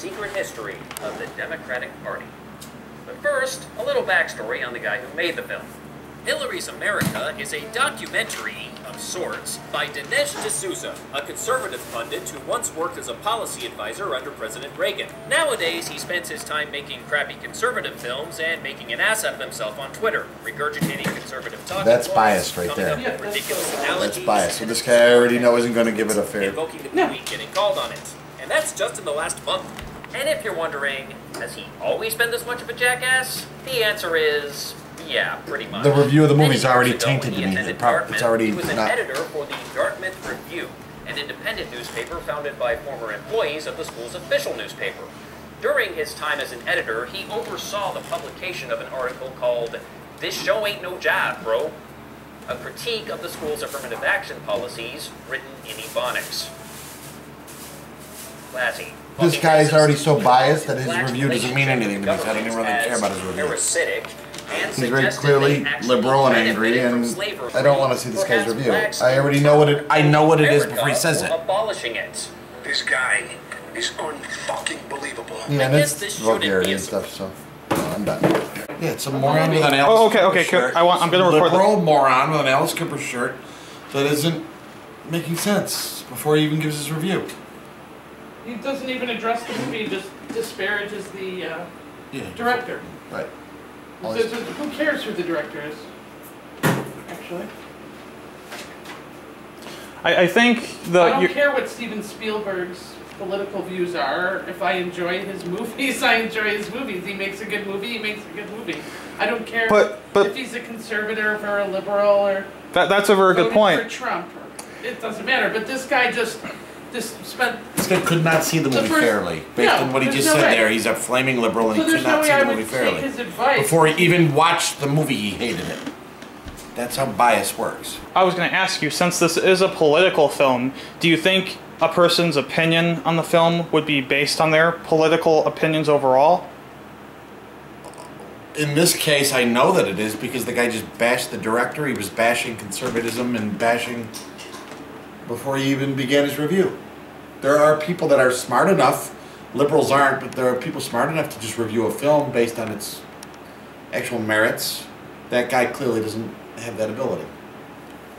secret history of the Democratic Party. But first, a little backstory on the guy who made the film. Hillary's America is a documentary of sorts by Dinesh D'Souza, a conservative pundit who once worked as a policy advisor under President Reagan. Nowadays, he spends his time making crappy conservative films and making an ass out of himself on Twitter, regurgitating conservative talking That's points, biased right there. coming up with ridiculous analogies. That's biased. So this guy I already know isn't going to give it a fair... Invoking the tweet, getting called on it. And that's just in the last month. And if you're wondering, has he always been this much of a jackass? The answer is... yeah, pretty much. The review of the movie's Many already years ago, tainted when he to me. attended It's Dartmouth, already he was an not... editor for the Dartmouth Review, an independent newspaper founded by former employees of the school's official newspaper. During his time as an editor, he oversaw the publication of an article called "This Show Ain't No Job, Bro," a critique of the school's affirmative action policies written in Ebonics. Classy. This guy is already so biased that his review doesn't mean anything to me, so I don't even really care about his review. Parasitic. He's very clearly liberal and angry, and I don't want to see this guy's review. I already know what it. I know what it is before he says it. Abolishing it. This guy is unfucking believable. Yeah, and it's vulgarity and stuff. So I'm done. Yeah, it's a moron with an Alice. Oh, okay, Cooper okay. shirt. I'm gonna record liberal moron with an Alice Cooper shirt that isn't making sense before he even gives his review. He doesn't even address the movie, he just disparages the director. Right. Who cares who the director is, actually? I think the... I don't care what Steven Spielberg's political views are. If I enjoy his movies, I enjoy his movies. He makes a good movie, he makes a good movie. I don't care but if he's a conservative or a liberal or... That's a very good point. For Trump. It doesn't matter, but this guy just spent... This guy could not see the movie fairly. Based on what he just said there, he's a flaming liberal and he could not see the movie fairly. Before he even watched the movie, he hated it. That's how bias works. I was going to ask you, since this is a political film, do you think a person's opinion on the film would be based on their political opinions overall? In this case, I know that it is because the guy just bashed the director. He was bashing conservatism and bashing before he even began his review. There are people that are smart enough, liberals aren't, but there are people smart enough to just review a film based on its actual merits. That guy clearly doesn't have that ability.